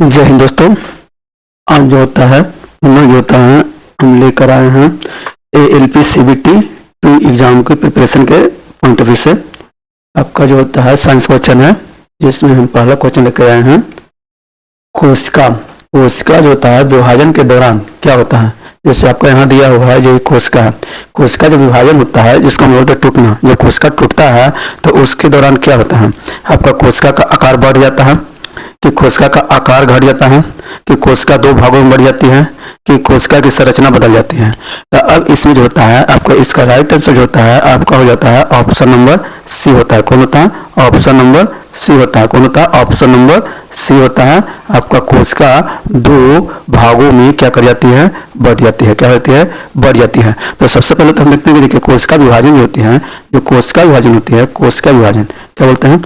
जय हिंद दोस्तों। आज जो होता है हम लेकर आए हैं ALP CBT 2 एग्जाम के प्रिपरेशन के पॉइंट ऑफ व्यू से। आपका जो होता है साइंस क्वेश्चन है, जिसमें हम पहला क्वेश्चन लेकर आए हैं। कोशिका जो होता है विभाजन के दौरान क्या होता है। जैसे आपका यहाँ दिया हुआ है, जो कोशिका है, कोशिका जब विभाजन होता है जिसका हम बोलते हैं टूटना, जब कोशिका टूटता है तो उसके दौरान क्या होता है, आपका कोशिका का आकार बढ़ जाता है, कि कोशिका का आकार घट जाता है, कि कोशिका दो भागों में बढ़ जाती है, कि कोशिका की संरचना बदल जाती है। तो अब इसमें जो होता है आपका इसका राइट आंसर जो होता है आपका हो जाता है ऑप्शन नंबर सी होता है। कौन होता है? ऑप्शन नंबर सी होता है। कौन होता है? ऑप्शन नंबर सी होता है। आपका कोशिका दो भागों में क्या कर जाती है? बढ़ जाती है। क्या होती है? बढ़ जाती है। तो सबसे पहले तो हम देखते हैं, देखिए कोशिका विभाजन होती है, जो कोशिका विभाजन होती है, कोशिका विभाजन क्या बोलते हैं?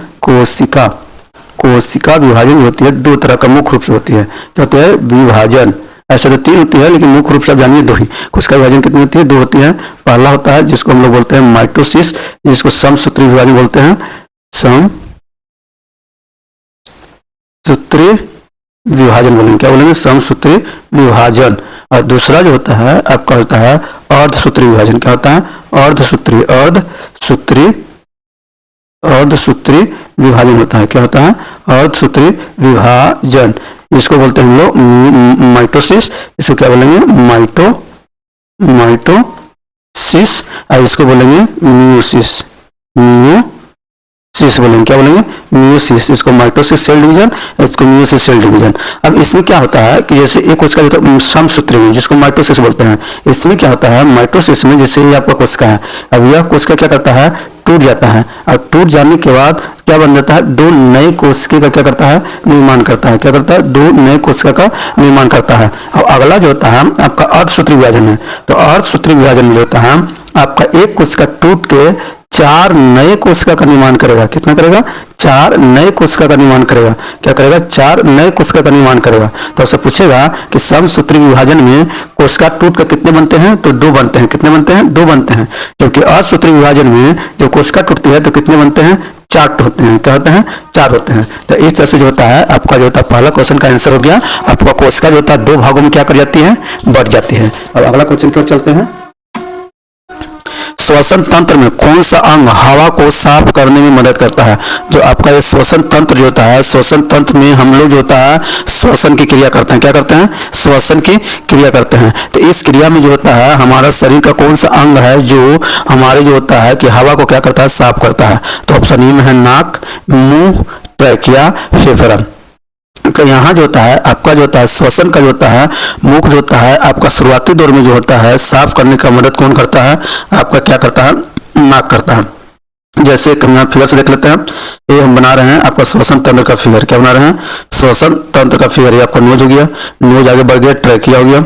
कोशिका विभाजन होती है दो तरह का मुख्य रूप से होती है। क्या होती है? विभाजन। ऐसे तो तीन होती है, लेकिन मुख्य रूप से आप जानिए दो ही। कोशिका विभाजन कितनी होती है? दो होती है। पहला होता है जिसको हम लोग बोलते हैं माइटोसिस, जिसको समसूत्री विभाजन बोलते हैं, समसूत्री विभाजन बोलेंगे। क्या बोलेंगे? समसूत्री विभाजन। और दूसरा जो होता है आपका होता है अर्धसूत्री विभाजन। क्या होता है? अर्धसूत्री विभाजन होता है। क्या होता है? अर्धसूत्री विभाजन। इसको बोलते हैं हम लोग माइटोसिस। इसको क्या बोलेंगे? माइटोसिस। और इसको बोलेंगे मियोसिस बोलेंगे। क्या बोलेंगे? मियोसिस। इसको माइटोसिस सेल डिवीजन, इसको मियोसिस सेल डिवीजन। अब इसमें क्या होता है कि जैसे एक कोशिका जो है समसूत्री में, जिसको माइटोसिस बोलते हैं, इसमें क्या होता है माइटोसिस में, जैसे ये आपका कोशिका है, अब यह कोशिका क्या करता है? टूट जाता है। और टूट जाने के बाद क्या बन जाता है? दो नए कोशिका का क्या करता है? निर्माण करता है। क्या करता है? दो नए कोशिका का निर्माण करता है। और अगला जो होता है आपका अर्धसूत्री विभाजन है। तो अर्धसूत्री विभाजन में होता है आपका एक कोशिका टूट के चार नए कोशिका का निर्माण करेगा। कितना करेगा? चार नए कोशिका का निर्माण करेगा। क्या करेगा? चार नए कोशिका का निर्माण करेगा। तो आपसे पूछेगा कि समसूत्री विभाजन में कोशिका टूट कर कितने बनते हैं? तो दो बनते हैं। कितने बनते हैं? दो बनते हैं। जबकि अर्धसूत्री विभाजन में जब कोशिका टूटती है तो कितने बनते हैं? चार होते हैं। क्या होते हैं? चार होते हैं। तो इस तरह से जो होता है आपका जो होता है पहला क्वेश्चन का आंसर हो गया। आपका कोशिका जो होता है दो भागों में क्या कर जाती है? बढ़ जाती है। और अगला क्वेश्चन की ओर चलते हैं। श्वसन तंत्र में कौन सा अंग हवा को साफ करने में मदद करता है? जो आपका ये श्वसन तंत्र जो होता है, श्वसन तंत्र में हम लोग जो होता है श्वसन की क्रिया करते हैं। क्या करते हैं? श्वसन की क्रिया करते हैं। तो इस क्रिया में जो होता है हमारा शरीर का कौन सा अंग है जो हमारे जो होता है कि हवा को क्या करता है? साफ करता है। तो ऑप्शन ए में है नाक, मुंह, ट्रैकिया, फेफड़ा। तो यहाँ जो होता है आपका जो होता है श्वसन का जो होता है मुख जो होता है आपका शुरुआती दौर में जो होता है साफ करने का मदद कौन करता है? आपका क्या करता है? नाक करता है। जैसे हम यहाँ फिगर से देख लेते हैं। ये हम बना रहे हैं आपका श्वसन तंत्र का फिगर। क्या बना रहे हैं? श्वसन तंत्र का फिगर। ये आपका नोज हो गया, नोज आगे बढ़ गया, ट्रैकिया हो गया,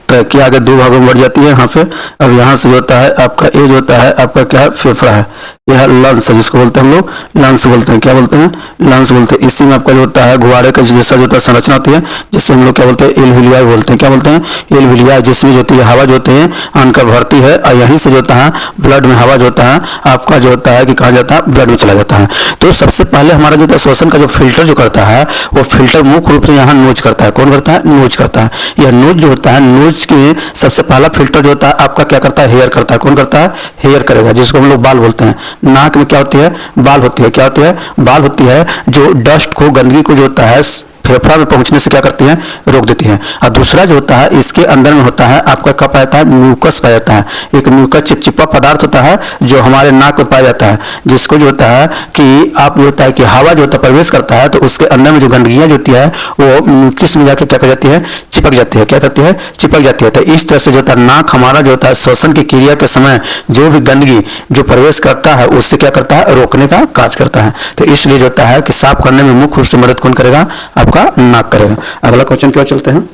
ट्रैकिया आगे दो भागों में बढ़ जाती है यहाँ पे। अब यहाँ से जो होता है आपका ये जो होता है आपका क्या है? फेफड़ा है। यह है लंग्स, जिसको बोलते हैं हम लोग लंग्स बोलते हैं। क्या बोलते हैं? लंग्स बोलते हैं। इसी में आपका जो होता है गुब्बारे का जैसा जो होता है संरचना होती है, जिससे हम लोग क्या बोलते हैं? एल्विलियाई बोलते हैं। क्या बोलते हैं? एल्विलियाई, जिसमें जो होती है हवा जो होती है आनकर भरती है और यहीं से जो होता है ब्लड में हवा जो होता है आपका जो होता है कि कहा जाता है ब्लड में चला जाता है। तो सबसे पहले हमारा जो होता है श्वसन का जो फिल्टर जो करता है वो फिल्टर मुख्य रूप से यहाँ नोज करता है। कौन करता है? नोज करता है। यह नोज जो होता है, नोज के सबसे पहला फिल्टर जो होता है आपका क्या करता है? हेयर करता है। कौन करता है? हेयर करेगा, जिसको हम लोग बाल बोलते हैं। नाक में क्या होती है? बाल होती है। क्या होती है? बाल होती है, जो डस्ट को, गंदगी को जो होता है फेफड़ा में पहुंचने से क्या करती है? रोक देती है। और दूसरा जो होता है इसके अंदर में होता है आपका क्या पाया जाता है? म्यूकस पाया जाता है। एक म्यूकस चिपचिपा पदार्थ होता है जो हमारे नाक में पाया जाता है, जिसको जो होता है कि आप जो होता है कि हवा जो होता है प्रवेश करता है तो उसके अंदर में जो गंदगियां जो होती है वो म्यूकस में जाकर क्या कर जाती है? चिपक जाती है। क्या करती है? चिपक जाती है। तो इस तरह से जो होता है नाक हमारा जो होता है श्वसन की क्रिया के समय जो भी गंदगी जो प्रवेश करता है उससे क्या करता है? रोकने का कार्य करता है। तो इसलिए जो होता है कि साफ करने में मुख्य रूप से मदद कौन करेगा? आपका नाक करेगा। अगला क्वेश्चन की ओर चलते हैं।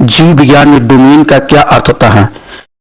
जीव विज्ञान में डोमेन का क्या अर्थ होता है?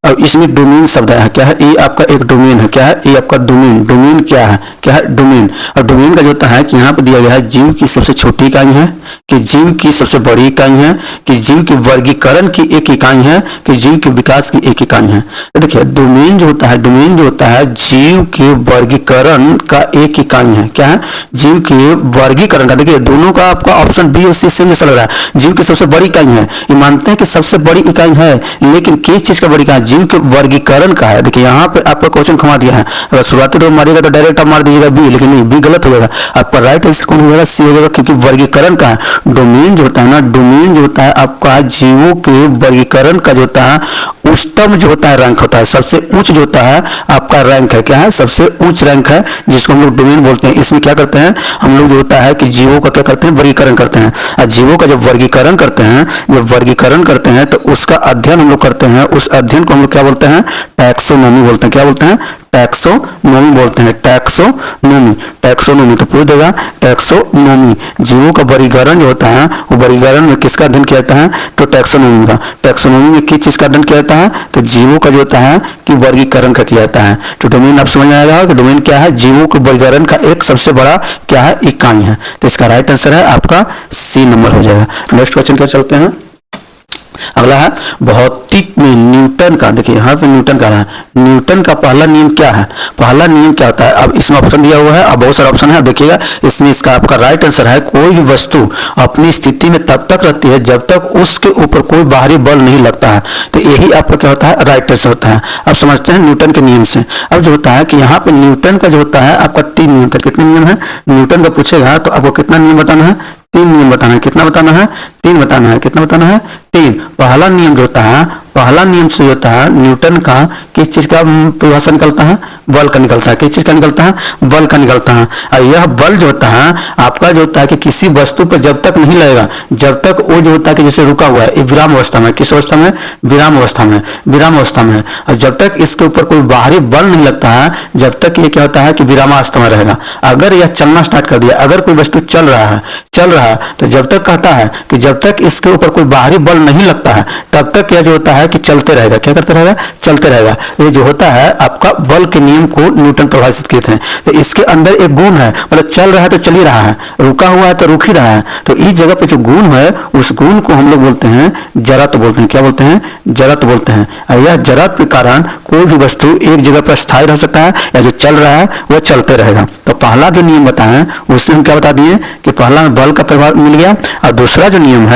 अब इसमें डोमेन शब्द है, क्या है, ये आपका एक डोमेन है, क्या है, ये आपका डोमेन। डोमेन क्या है डोमेन। और डोमेन का जो होता है कि यहाँ पर दिया गया है जीव की सबसे छोटी इकाई है, कि जीव की सबसे बड़ी इकाई है, कि जीव के वर्गीकरण की एक इकाई है, कि जीव के विकास की एक इकाई है। तो देखिए डोमेन जो होता है, डोमेन जो होता है जीव के वर्गीकरण का एक इकाई है। क्या है, जीव के वर्गीकरण का। देखिए दोनों का आपका ऑप्शन बी और सी सेम जैसा लग रहा है। जीव की सबसे बड़ी इकाई है, ये मानते हैं कि सबसे बड़ी इकाई है, लेकिन किस चीज का बड़ी इकाई, जीव के वर्गीकरण का है। देखिए यहाँ पे आपका क्वेश्चन घुमा दिया है, अगर शुरुआती तो मारिएगा तो डायरेक्ट आप मार दीजिएगा बी, लेकिन नहीं, बी गलत हो जाएगा। आपका राइट आंसर कौन हो जाएगा, सी हो जाएगा, क्योंकि वर्गीकरण का है। डोमेन जो होता है ना, डोमेन जो होता है आपका जीवों के वर्गीकरण का जो होता है उच्चतम जो होता है रैंक होता है, सबसे उच्च जो होता है आपका रैंक है। क्या है, सबसे उच्च रैंक है, जिसको हम लोग डोमेन बोलते हैं। इसमें क्या करते हैं हम लोग, जो होता है कि जीवों का क्या करते हैं, वर्गीकरण करते हैं। और जीवों का जब वर्गीकरण करते हैं, जब वर्गीकरण करते हैं तो उसका अध्ययन हम लोग करते हैं। उस अध्ययन को हम लोग क्या बोलते हैं, टैक्सोनॉमी बोलते हैं। क्या बोलते हैं, टैक्सोनॉमी बोलते हैं, टैक्सोनॉमी। टैक्सोनॉमी तो पूछ देगा, टैक्सोनॉमी। जीवों का वर्गीकरण जो होता है वो वर्गीकरण में किसका अध्ययन किया जाता है, तो टैक्सोनॉमी का। टैक्सोनॉमी में किस चीज का अध्ययन किया जाता है, तो जीवों का जो होता है कि वर्गीकरण का किया जाता है। तो डोमेन आप समझ में आएगा कि डोमेन क्या है, जीवों के वर्गीकरण का एक सबसे बड़ा क्या है, इकाई है। तो इसका राइट आंसर है आपका सी नंबर हो जाएगा। नेक्स्ट क्वेश्चन क्या चलते हैं, अगला है भौतिक में न्यूटन का। देखिए यहाँ पे न्यूटन का है, न्यूटन का पहला नियम क्या है, पहला नियम क्या होता है। अब इसमें ऑप्शन दिया हुआ है, अब बहुत सारा ऑप्शन है, देखिएगा इसमें इसका आपका राइट आंसर है, कोई भी वस्तु अपनी स्थिति में तब तक रहती है जब तक उसके ऊपर कोई बाहरी बल नहीं लगता है। तो यही आपका क्या होता है, राइट आंसर होता है। अब समझते हैं न्यूटन के नियम से। अब जो होता है कि यहाँ पे न्यूटन का जो होता है आपका 3 नियम था। कितने नियम है, न्यूटन का पूछेगा तो आपको कितना नियम बताना है, 3 नियम बताना है। कितना बताना है, 3 बताना है। कितना बताना है, 3। पहला नियम जो होता है, पहला नियम से होता है न्यूटन का किस चीज का परिभाषा निकलता है, बल का निकलता है। किस चीज का निकलता है, बल का निकलता है। और यह बल जो होता है आपका जो होता है कि किसी वस्तु पर जब तक नहीं लगेगा, जब तक वो जो होता है कि जैसे रुका हुआ है, ये विराम अवस्था में, किस अवस्था में, विराम अवस्था में, विराम अवस्था में। और जब तक इसके ऊपर कोई बाहरी बल नहीं लगता है, जब तक ये क्या होता है कि विरामावस्था में रहेगा। अगर यह चलना स्टार्ट कर दिया, अगर कोई वस्तु चल रहा है, तो जब तक कहता है कि जब तक इसके ऊपर कोई बाहरी बल नहीं लगता है तब तक यह जो होता है कि चलते रहेगा। क्या करते रहेगा, चलते रहेगा। ये जो होता है आपका बल के नियम को न्यूटन परिभाषित किए थे। तो इसके अंदर एक गुण है, मतलब चल रहा है तो चल ही रहा है, रुका हुआ है तो रुक ही रहा है। तो इस जगह पे जो गुण है उस गुण को हम लोग बोलते हैं जड़त्व बोलते हैं। क्या बोलते हैं, जड़त्व बोलते हैं। और यह जड़त्व के कारण कोई भी वस्तु एक जगह पर स्थायी रह सकता है, या जो चल रहा है वह चलते रहेगा। तो पहला जो नियम बताएं उसमें हम क्या बता दिए कि पहला में बल का प्रभाव मिल गया। और दूसरा जो नियम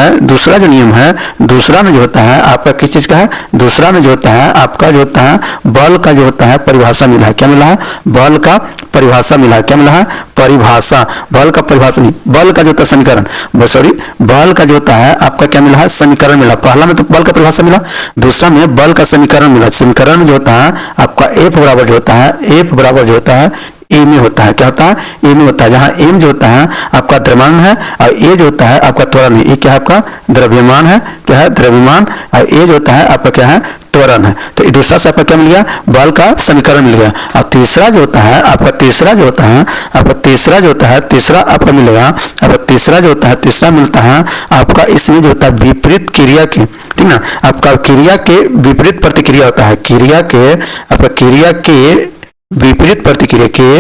है, दूसरा में जो होता है आपका किस चीज का है, दूसरा में जो होता है आपका जो होता है बल का जो होता है परिभाषा मिला है। क्या मिला है, बल का परिभाषा मिला है। क्या मिला है, परिभाषा। बल का परिभाषा नहीं, बल का जो होता है समीकरण, सॉरी बल का जो होता है आपका क्या मिला है, समीकरण मिला। पहला में तो बल का परिभाषा मिला, दूसरा में बल का समीकरण मिला। समीकरण में जो होता है आपका एफ बराबर जो होता है, एफ बराबर जो होता है ए में होता है। क्या होता है, ए में होता है। जहां एम जो होता है आपका द्रव्यमान है और ए जो होता है आपका त्वरण है। ए क्या है आपका द्रव्यमान है, क्या है द्रव्यमान, और ए जो होता है आपका क्या है त्वरण है। तो दूसरा से आपका क्या मिल गया, बल का समीकरण मिल गया। और तीसरा जो होता है आपका, तीसरा जो होता है आपका, तीसरा जो होता है तीसरा आपका मिलेगा आपका, तीसरा जो होता है तीसरा मिलता है आपका इसमें जो होता है विपरीत क्रिया के, ठीक ना, आपका क्रिया के विपरीत प्रतिक्रिया होता है। क्रिया के आपका, क्रिया के विपरीत प्रतिक्रिया के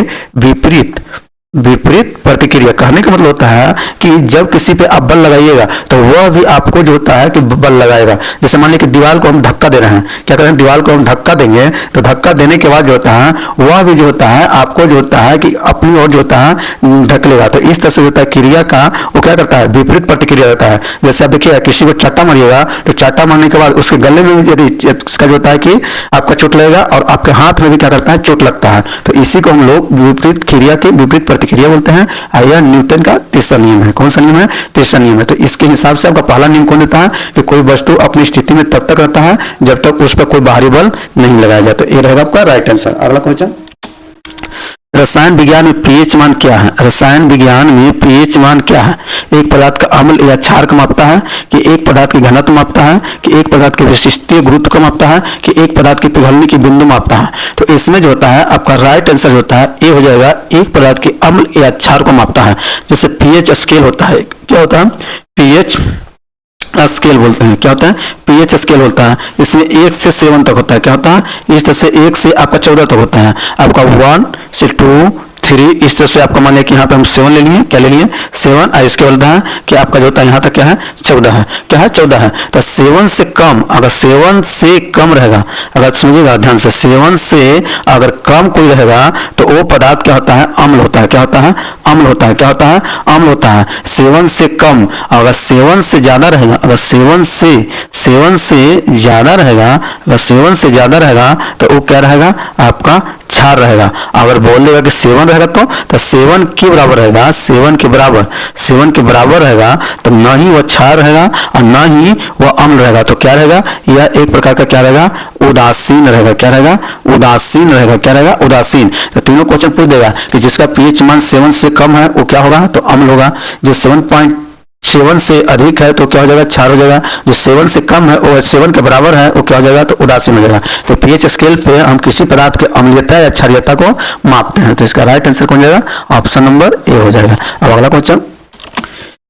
विपरीत प्रतिक्रिया। कहने का मतलब होता है कि जब किसी पे आप बल लगाइएगा तो वह भी आपको जो होता है कि बल लगाएगा। जैसे मान लीजिए कि दीवार को हम धक्का दे रहे हैं, क्या करें, दीवार को हम धक्का देंगे तो धक्का देने के बाद जो होता है वह भी जो होता है आपको जो होता है कि अपनी ओर जो होता है धकेलेगा। तो इस तरह से होता है क्रिया का वो क्या करता है, विपरीत प्रतिक्रिया होता है। जैसे आप देखिएगा किसी को चाटा मारिएगा तो चाटा मारने के बाद उसके गले में भी यदि उसका जो होता है कि आपका चोट लगेगा और आपके हाथ में भी क्या करता है, चोट लगता है। तो इसी को हम लोग विपरीत क्रिया के विपरीत प्रतिक्रिया बोलते हैं। यह न्यूटन का तीसरा नियम है। कौन सा नियम है, तीसरा नियम है। तो इसके हिसाब से आपका पहला नियम कौन देता है कि कोई वस्तु अपनी स्थिति में तब तक रहता है जब तक उस पर कोई बाहरी बल नहीं लगाया जाए। तो ये रहेगा आपका राइट आंसर। अगला क्वेश्चन, रसायन विज्ञान में पीएच मान क्या है। रसायन विज्ञान में पीएच मान क्या है, एक पदार्थ का अम्ल या क्षार को मापता है, कि एक पदार्थ की घनत्व मापता है, कि एक पदार्थ के विशिष्टीय गुरुत्व को मापता है, कि एक पदार्थ के पिघलने की बिंदु मापता है। तो इसमें जो होता है आपका राइट आंसर होता है ये हो जाएगा, एक पदार्थ के अम्ल या क्षार को मापता है। जैसे पीएच स्केल होता है, क्या होता है, पीएच स्केल बोलते हैं। क्या होता है? पीएच स्केल होता है। इसमें 1 से 7 तक होता है। क्या होता है? इस तरह से 1 से आपका 14 तक होता है। आपका 1 से 2 3 इस तरह से आपका मान लिया कि यहाँ पे हम 7 ले लिए। क्या ले लिए? 7। और इसके बोलता है कि आपका जो होता है यहाँ तक क्या है? 14 है। क्या है? 14 है। तो 7 से कम, अगर 7 से कम रहेगा, अगर समझिएगा ध्यान से, 7 से अगर कम कोई रहेगा तो वो पदार्थ क्या होता है? अम्ल होता है। क्या होता है? अम्ल होता है। क्या होता है? अम्ल होता है। 7 से कम, अगर 7 से ज्यादा रहेगा, अगर 7 से ज्यादा रहेगा, अगर 7 से ज्यादा रहेगा तो वो क्या रहेगा? आपका क्षार रहेगा। अगर बोल देगा कि 7 रहेगा तो 7 के बराबर रहेगा, 7 के बराबर रहेगा, तो ना ही वह क्षार रहेगा और ना ही वह अम्ल रहेगा। तो क्या रहेगा? यह एक प्रकार का क्या रहेगा? उदासीन रहेगा। क्या रहेगा? उदासीन रहेगा। क्या रहेगा? उदासीन। तो तीनों क्वेश्चन पूछ देगा कि जिसका पीएच मान 7 से कम है वो क्या होगा? तो अम्ल होगा। जो 7.7 से अधिक है तो क्या हो जाएगा? क्षार हो जाएगा। जो 7 से कम है और 7 के बराबर है वो क्या हो जाएगा? तो उदासीन हो जाएगा। तो पीएच स्केल पे हम किसी पदार्थ के अम्लीयता या क्षारीयता को मापते हैं। तो इसका राइट आंसर कौन जाएगा? ऑप्शन नंबर ए हो जाएगा। अब अगला क्वेश्चन,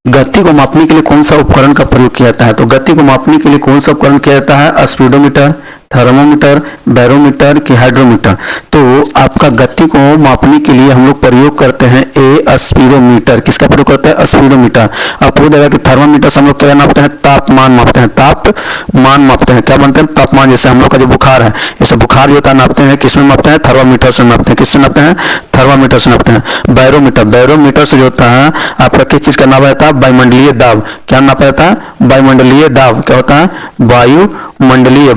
गति को मापने के लिए कौन सा उपकरण का प्रयोग किया जाता है? तो गति को मापने के लिए कौन सा उपकरण किया जाता है? स्पीडोमीटर, थर्मोमीटर, बैरोमीटर की हाइड्रोमीटर। तो आपका गति को मापने के लिए हम लोग प्रयोग करते हैं स्पीडोमीटर। किसका प्रयोग करते हैं? स्पीडोमीटर। अब पूछ देगा कि थर्मोमीटर से हम लोग क्या नापते हैं? तापमान मापते हैं। तापमान मापते हैं। क्या मानते हैं? तापमान। जैसे हम लोग का जो बुखार है, जैसे बुखार जो होता है नापते हैं किसमें मापते हैं? थर्मोमीटर से नापते हैं। किससे नापते हैं? थर्मोमीटर से नापते हैं। बैरोमीटर से जो होता है आपका किस चीज का नापा जाता है? वायुमंडलीय दाब। क्या नापा जाता है? वायुमंडलीय दाब। क्या होता है? वायुमंडलीय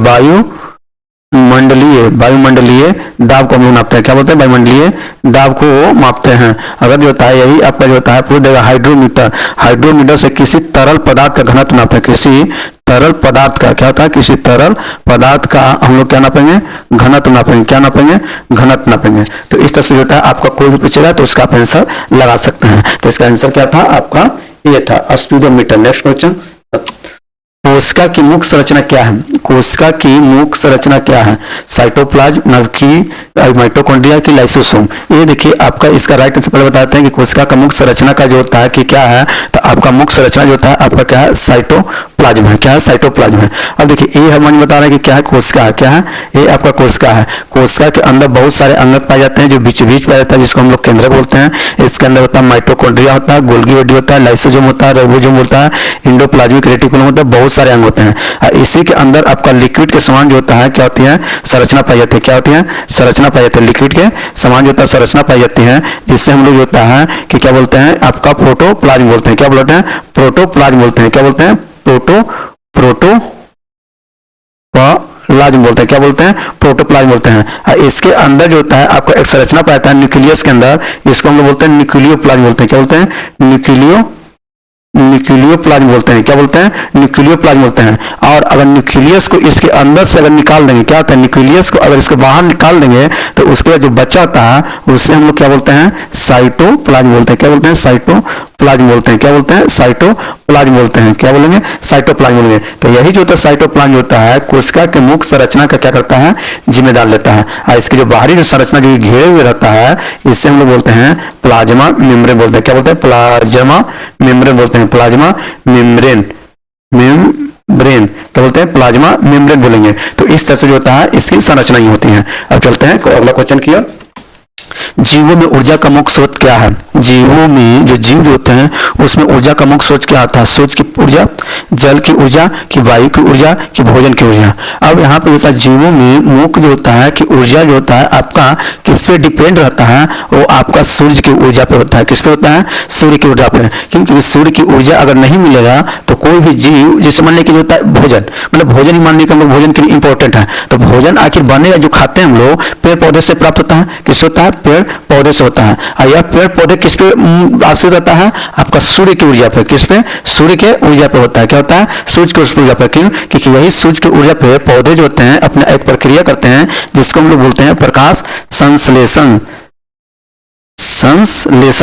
वायुमंडलीय दाब को हम लोग नापते हैं। क्या बोलते हैं? वायुमंडलीय दाब को मापते हैं। अगर जो होता है यही आपका जो होता है पूछ देगा हाइड्रोमीटर से किसी तरल पदार्थ का घनत्व नापते हैं। किसी तरल पदार्थ का क्या होता है? किसी तरल पदार्थ का हम लोग क्या नापेंगे? घनत्व नापेंगे। क्या नापेंगे? घनत्व नापेंगे। तो इस तरह से होता है आपका कोई भी पूछेगा तो उसका आप आंसर लगा सकते हैं। तो इसका आंसर क्या था? आपका ये था स्पीडोमीटर। नेक्स्ट क्वेश्चन, कोशिका की मुख्य संरचना क्या है? कोशिका की मुख्य संरचना क्या है? साइटोप्लाज्म, नवकी, माइटोकॉन्ड्रिया की लाइसोसोम। ये देखिए आपका इसका राइट आंसर पहले बताते हैं कि कोशिका का मुख्य संरचना का जो होता है कि क्या है, तो आपका मुख्य संरचना जो होता है आपका क्या है? साइटोप्लाज्म है। क्या है? साइटोप्लाज्म है। अब देखिए ये हम बता रहे हैं कि क्या है? कोशिका है। क्या है? ये आपका कोशिका है। कोशिका के अंदर बहुत सारे अंग पाए जाते हैं जो बीच पाया जाता है, जिसको हम लोग केंद्रक बोलते हैं। इसके अंदर होता है माइटोकॉन्ड्रिया होता है, गोल्गी बॉडी होता है, लाइसोसोम होता है, राइबोसोम होता है, एंडोप्लाज्मिक रेटिकुलम होता है, बहुत सारे अंग होते हैं। इसी के अंदर आपका लिक्विड के समान जो होता है क्या होती है? संरचना पाई जाती है। क्या होती है? संरचना पाई जाती है। लिक्विड के समान जो होता है संरचना पाई जाती है, जिससे हम लोग होता है कि क्या बोलते हैं? आपका प्रोटोप्लाज्म बोलते हैं। क्या बोलते हैं? प्रोटोप्लाज्म बोलते हैं। क्या बोलते हैं? प्रोटोप्लाज्म बोलते हैं। क्या बोलते हैं? प्रोटोप्लाज्म बोलते हैं। इसके अंदर जो होता है आपका एक संरचना पाया है न्यूक्लियस के अंदर, इसको हम लोग बोलते हैं न्यूक्लियोप्लाज्म बोलते हैं। क्या बोलते हैं? न्यूक्लियोप्लाज्म बोलते हैं। क्या बोलते हैं? न्यूक्लियोप्लाज्म बोलते हैं। और अगर न्यूक्लियस को इसके अंदर से अगर निकाल देंगे, क्या होता है? न्यूक्लियस को अगर इसको बाहर निकाल देंगे तो उसके जो बचा होता है उससे हम लोग क्या बोलते हैं? साइटोप्लाज्म बोलते हैं। क्या बोलते हैं? साइटोप्लाज्म बोलते हैं। क्या बोलते हैं? साइटोप्लाज्म बोलते हैं। क्या बोलेंगे? साइटोप्लाज्म बोलेंगे। तो यही जो होता है साइटोप्लाज्म होता है कोशिका के मुख्य संरचना का क्या करता है? जिम्मेदार लेता है। और इसकी जो बाहरी जो संरचना जो घेरे हुए रहता है इससे हम लोग बोलते हैं प्लाज्मा मेम्ब्रेन बोलते हैं। क्या बोलते हैं? प्लाज्मा मेम्ब्रेन बोलते हैं। प्लाज्मा मेम्ब्रेन क्या बोलते हैं? प्लाज्मा मेम्ब्रेन बोलेंगे। तो इस तरह से जो होता है इसकी संरचना ही होती है। अब चलते हैं अगला क्वेश्चन की ओर। जीवों में ऊर्जा का मुख्य स्रोत क्या है? जीवों में जो जीव होते हैं उसमें ऊर्जा का मुख्य स्रोत क्या आता है? सूर्य की ऊर्जा, जल की ऊर्जा, की वायु की ऊर्जा, की भोजन की ऊर्जा। अब यहाँ पे होता है जीवों में मुख्य जो होता है कि ऊर्जा जो होता है आपका किस पे डिपेंड रहता है? वो आपका सूर्य की ऊर्जा पे होता है। किस पे होता है? सूर्य की ऊर्जा पे। क्योंकि सूर्य की ऊर्जा अगर नहीं मिलेगा तो कोई भी जीव, जैसे मान लें कि होता है भोजन, मतलब भोजन ही मान लें कि हम लोग भोजन के लिए इंपॉर्टेंट है, तो भोजन आखिर बनेगा जो खाते हैं हम लोग पेड़ पौधे से प्राप्त होता है। किस होता है? पेड़ पौधे से होता है। और यह पेड़ पौधे किस पे आश्रित रहता है? आपका सूर्य की ऊर्जा पे। किस पे? सूर्य के ऊर्जा पे होता है। क्या होता है? सूर्य की ऊर्जा पे। क्यों? क्योंकि यही सूर्य की ऊर्जा पे पौधे जो होते हैं अपने एक प्रक्रिया करते हैं जिसको हम लोग बोलते हैं प्रकाश संश्लेषण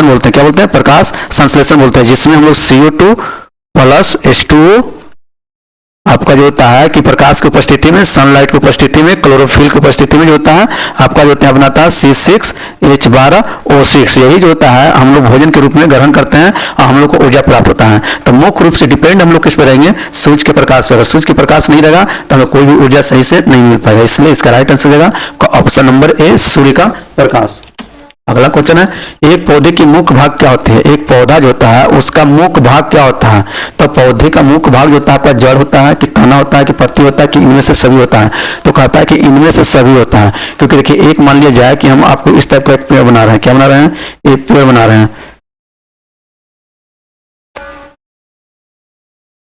बोलते हैं। क्या बोलते हैं? प्रकाश संश्लेषण बोलते हैं। जिसमें हम लोग CO2 प्लस H2O आपका जो होता है कि प्रकाश की उपस्थिति में, सनलाइट की उपस्थिति में, क्लोरोफिल की उपस्थिति में जो होता है आपका जो होता है बनाता है C6H12O6। यही जो होता है हम लोग भोजन के रूप में ग्रहण करते हैं और हम लोग को ऊर्जा प्राप्त होता है। तो मुख्य रूप से डिपेंड हम लोग किस पर रहेंगे, सूर्य के प्रकाश पर। अगर सूर्य के प्रकाश नहीं रहेगा तो हमें कोई भी ऊर्जा सही से नहीं मिल पाएगा। इसलिए इसका राइट आंसर रहेगा ऑप्शन नंबर ए, सूर्य का प्रकाश। अगला क्वेश्चन है, एक पौधे की मुख्य भाग क्या होती है? एक पौधा जो होता है उसका मुख्य भाग क्या होता है? तो पौधे का मुख्य भाग जो होता है आपका जड़ होता है कि तना होता है कि पत्ती होता है कि इनमें से सभी होता है? तो कहता है कि इनमें से सभी होता है। क्योंकि देखिए एक मान लिया जाए कि हम आपको इस टाइप का एक पेड़ बना रहे हैं, क्या बना रहे हैं, एक पेड़ बना रहे हैं,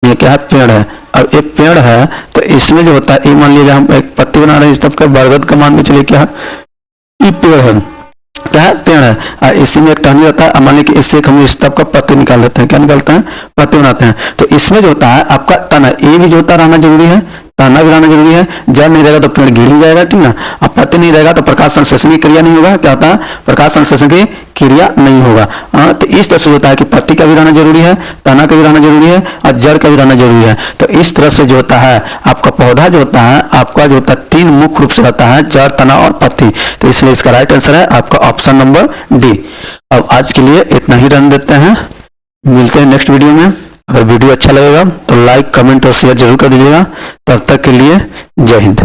ये क्या है, पेड़ है। अब एक पेड़ है तो इसमें जो होता है, ये मान लीजिए हम एक पत्ती बना रहे हैं इस टाइप का, बरगद का मान के चलिए क्या है, ये पेड़ है, क्या है, पेड़ है। और इसी में एक टहनी होता है, मान लीजिए इससे हम इस टाइप का पत्ती निकाल देते हैं, क्या निकालते हैं, पत्ती बनाते हैं। तो इसमें जो होता है आपका तना, ये भी जो होता रहना जरूरी है, तना भी रहना जरूरी है। जड़ नहीं रहेगा तो पेड़ गिर ही जाएगा, ठीक ना। अब पत्ती नहीं रहेगा तो प्रकाश संश्लेषण की क्रिया नहीं होगा, क्या होता है, प्रकाश संश्लेषण की क्रिया नहीं होगा। तो इस तरह से होता है कि पत्ती का भी रहना जरूरी है, तना का भी रहना जरूरी है और जड़ का भी रहना जरूरी है। तो इस तरह से जो होता है आपका पौधा जो होता है आपका जो होता है तीन मुख्य रूप से रहता है, जड़, तना और पत्ती। तो इसलिए इसका राइट आंसर है आपका ऑप्शन नंबर डी। अब आज के लिए इतना ही रन देते हैं, मिलते हैं नेक्स्ट वीडियो में। अगर वीडियो अच्छा लगेगा तो लाइक, कमेंट और शेयर जरूर कर दीजिएगा। तब तक के लिए जय हिंद।